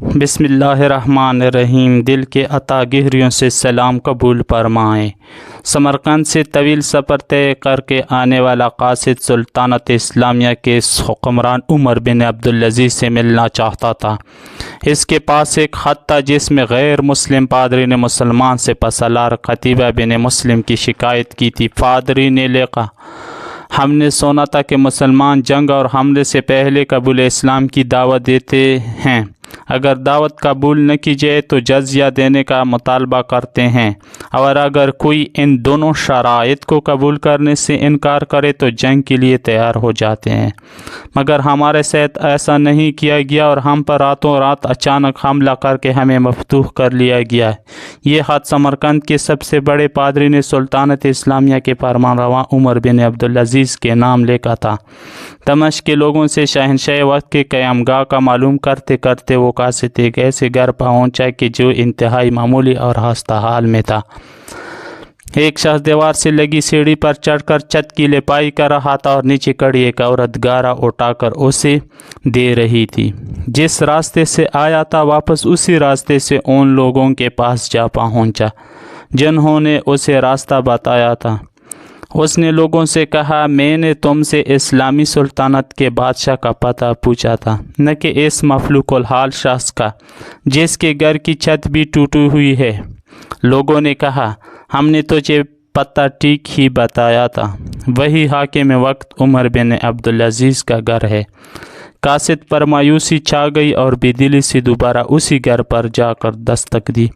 بسم اللہ الرحمن الرحیم۔ دل کے عطا گہریوں سے سلام قبول فرمائیں۔ سمرقند سے طویل سفر طے کر کے آنے والا قاصد سلطنت اسلامیہ کے حکمران عمر بن عبدالعزیز سے ملنا چاہتا تھا۔ اس کے پاس ایک خط تھا جس میں غیر مسلم پادری نے مسلمان سے پسالار قتیبہ بن مسلم کی شکایت کی تھی۔ پادری نے لکھا، ہم نے سنا تھا کہ مسلمان جنگ اور حملے سے پہلے قبول اسلام کی دعوت دیتے ہیں۔ اگر دعوت قبول نہ کی جائے تو جزیہ دینے کا مطالبہ کرتے ہیں، اور اگر کوئی ان دونوں شرائط کو قبول کرنے سے انکار کرے تو جنگ کے لیے تیار ہو جاتے ہیں۔ مگر ہمارے ساتھ ایسا نہیں کیا گیا اور ہم پر راتوں رات اچانک حملہ کر کے ہمیں مفتوح کر لیا گیا ہے۔ یہ خط سمرقند کے سب سے بڑے پادری نے سلطنت اسلامیہ کے فرمان روا عمر بن عبدالعزیز کے نام لکھا تھا۔ دمشق کے لوگوں سے شہنشاہ وقت کے قیام گاہ کا معلوم کرتے کرتے وہ قاصد ایک ایسے گھر پہنچا کہ جو انتہائی معمولی اور خستہ حال میں تھا۔ ایک شخص دیوار سے لگی سیڑھی پر چڑھ کر چھت کی لپائی کر رہا تھا اور نیچے کھڑی ایک عورت گارا اٹھا کر اسے دے رہی تھی۔ جس راستے سے آیا تھا واپس اسی راستے سے ان لوگوں کے پاس جا پہنچا جنہوں نے اسے راستہ بتایا تھا۔ اس نے لوگوں سے کہا، میں نے تم سے اسلامی سلطنت کے بادشاہ کا پتہ پوچھا تھا، نہ کہ اس مفلوق الحال شخص کا جس کے گھر کی چھت بھی ٹوٹی ہوئی ہے۔ لوگوں نے کہا، ہم نے تجھے پتہ ٹھیک ہی بتایا تھا، وہی حاکم وقت عمر بن عبدالعزیز کا گھر ہے۔ قاصد پر مایوسی چھا گئی اور بے دلی سے دوبارہ اسی گھر پر جا کر دستک دی۔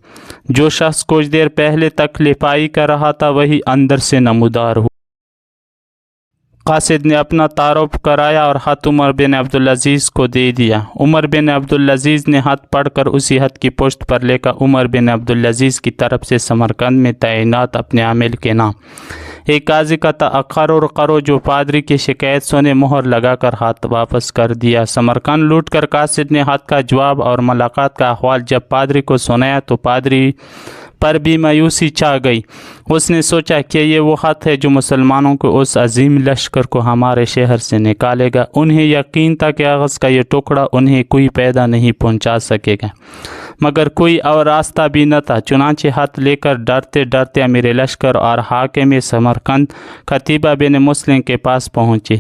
جو شخص کچھ دیر پہلے تک لپائی کر رہا تھا وہی اندر سے نمودار ہوا۔ قاصد نے اپنا تعارف کرایا اور خط عمر بن عبدالعزیز کو دے دیا۔ عمر بن عبدالعزیز نے خط پڑھ کر اسی خط کی پشت پر لکھا، عمر بن عبدالعزیز کی طرف سے سمرقند میں تعینات اپنے عامل کے نام۔ ایک قاضی کا تأخر کرو جو پادری کی شکایت سنے مہر لگا کر خط واپس کر دیا۔ سمرقند لوٹ کر قاصد نے خط کا جواب اور ملاقات کا احوال جب پادری کو سنایا تو پادری پر بھی مایوسی چھا گئی۔ اس نے سوچا کہ یہ وہ خط ہے جو مسلمانوں کو اس عظیم لشکر کو ہمارے شہر سے نکالے گا۔ انہیں یقین تھا کہ کاغذ کا یہ ٹکڑا انہیں کوئی فائدہ نہیں پہنچا سکے گا، مگر کوئی اور راستہ بھی نہ تھا۔ چنانچہ خط لے کر ڈرتے ڈرتے امیر لشکر اور حاکم سمرقند قتیبہ بن مسلم کے پاس پہنچے۔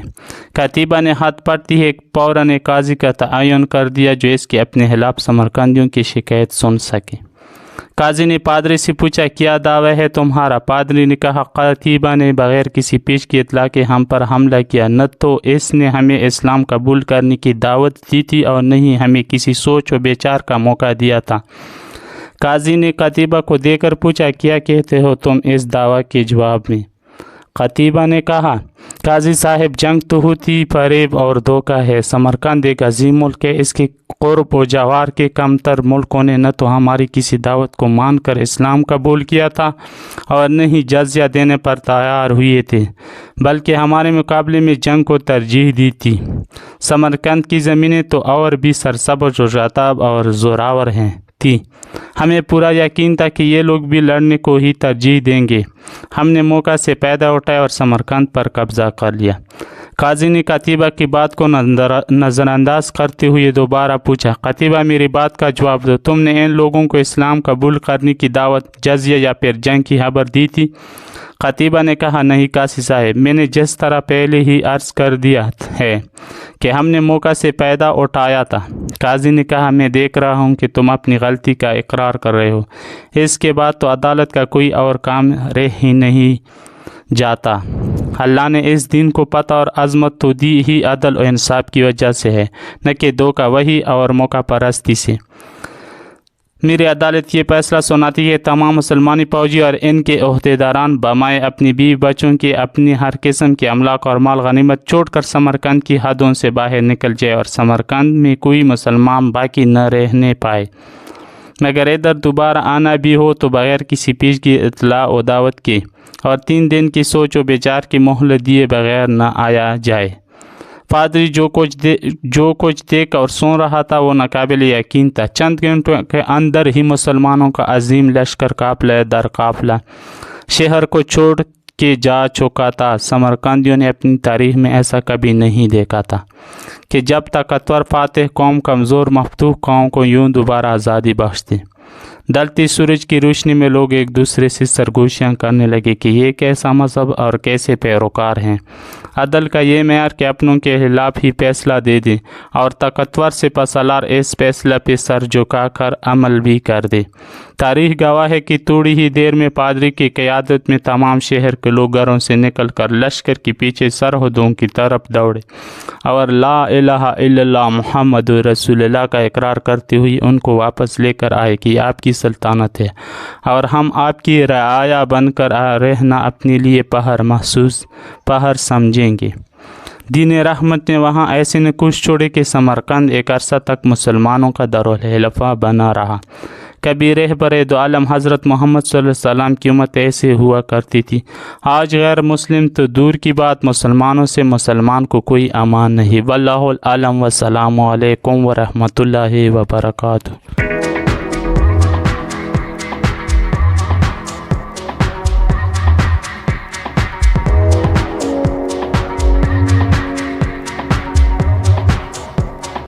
قتیبہ نے خط پڑھتی ہی فوراً ایک قاضی کا تعین کر دیا جو اس کے اپنے خلاف سمرقندیوں کی شکایت سن سکے۔ قاضی نے پادری سے پوچھا، کیا دعویٰ ہے تمہارا؟ پادری نے کہا، قتیبہ نے بغیر کسی پیش کی اطلاع کے ہم پر حملہ کیا، نہ تو اس نے ہمیں اسلام قبول کرنے کی دعوت دی تھی اور نہ ہی ہمیں کسی سوچ و بچار کا موقع دیا تھا۔ قاضی نے قتیبہ کو دیکھ کر پوچھا، کیا کہتے ہو تم اس دعویٰ کے جواب میں؟ قتیبہ نے کہا، قاضی صاحب، جنگ تو ہوتی فریب اور دھوکہ ہے۔ سمرقند ایک عظیم ملک ہے، اس کے قرب و جوار کے کم تر ملکوں نے نہ تو ہماری کسی دعوت کو مان کر اسلام قبول کیا تھا اور نہ ہی جزیہ دینے پر تیار ہوئے تھے، بلکہ ہمارے مقابلے میں جنگ کو ترجیح دی تھی۔ سمرقند کی زمینیں تو اور بھی سرسبز و شاداب اور زوراور تھی۔ ہمیں پورا یقین تھا کہ یہ لوگ بھی لڑنے کو ہی ترجیح دیں گے۔ ہم نے موقع سے فائدہ اٹھایا اور سمرقند پر قبضہ کر لیا۔ قاضی نے قتیبہ کی بات کو نظر انداز کرتے ہوئے دوبارہ پوچھا، قتیبہ، میری بات کا جواب دو، تم نے ان لوگوں کو اسلام قبول کرنے کی دعوت، جزیہ یا پھر جنگ کی خبر دی تھی؟ قتیبہ نے کہا، نہیں قاضی صاحب، میں نے جس طرح پہلے ہی عرض کر دیا ہے کہ ہم نے موقع سے فائدہ اٹھایا تھا۔ قاضی نے کہا، میں دیکھ رہا ہوں کہ تم اپنی غلطی کا اقرار کر رہے ہو۔ اس کے بعد تو عدالت کا کوئی اور کام رہ ہی نہیں جاتا۔ اللہ نے اس دین کو پتہ اور عظمت تو دی ہی عدل و انصاف کی وجہ سے ہے، نہ کہ دھوکہ وہی اور موقع پرستی سے۔ میری عدالت یہ فیصلہ سناتی ہے، تمام مسلمانی فوجی اور ان کے عہدیداران بمائے اپنی بیوی بچوں کے اپنی ہر قسم کے املاک اور مال غنیمت چھوڑ کر سمرقند کی حدوں سے باہر نکل جائے اور سمرقند میں کوئی مسلمان باقی نہ رہنے پائے، مگر ادھر دوبارہ آنا بھی ہو تو بغیر کسی پیش کی اطلاع و دعوت کے اور 3 دن کی سوچ و بچار کی مہلت دیے بغیر نہ آیا جائے۔ پادری جو کچھ دیکھ اور سن رہا تھا وہ ناقابل یقین تھا۔ چند گھنٹوں کے اندر ہی مسلمانوں کا عظیم لشکر قافلہ در قافلہ شہر کو چھوڑ کے جا چکا تھا۔ سمرقندیوں نے اپنی تاریخ میں ایسا کبھی نہیں دیکھا تھا کہ جب طاقتور فاتح قوم کمزور مفتوح قوم کو یوں دوبارہ آزادی بخش دے۔ ڈھلتے سورج کی روشنی میں لوگ ایک دوسرے سے سرگوشیاں کرنے لگے کہ یہ کیسا مذہب اور کیسے پیروکار ہیں۔ عدل کا یہ معیار کہ اپنوں کے خلاف ہی فیصلہ دے دے اور طاقتور سپاسالار اس فیصلہ پہ سر جھکا کر عمل بھی کر دے۔ تاریخ گواہ ہے کہ تھوڑی ہی دیر میں پادری کی قیادت میں تمام شہر کے لوگ گھروں سے نکل کر لشکر کے پیچھے سرحدوں کی طرف دوڑے اور لا الہ الا اللہ محمد رسول اللہ کا اقرار کرتے ہوئے ان کو واپس لے کر آئے کہ آپ کی سلطنت ہے اور ہم آپ کی رعایا بن کر رہنا اپنے لیے پہر سمجھیں گے۔ دین رحمت نے وہاں ایسے نقوش چھوڑے کہ سمرقند ایک عرصہ تک مسلمانوں کا دارالخلافہ بنا رہا۔ کبھی رہبر دو عالم حضرت محمد صلی اللہ علیہ وسلم کی امت ایسے ہوا کرتی تھی، آج غیر مسلم تو دور کی بات مسلمانوں سے مسلمان کو کوئی امان نہیں۔ واللہ اعلم، والسلام علیکم ورحمۃ اللہ وبرکاتہ۔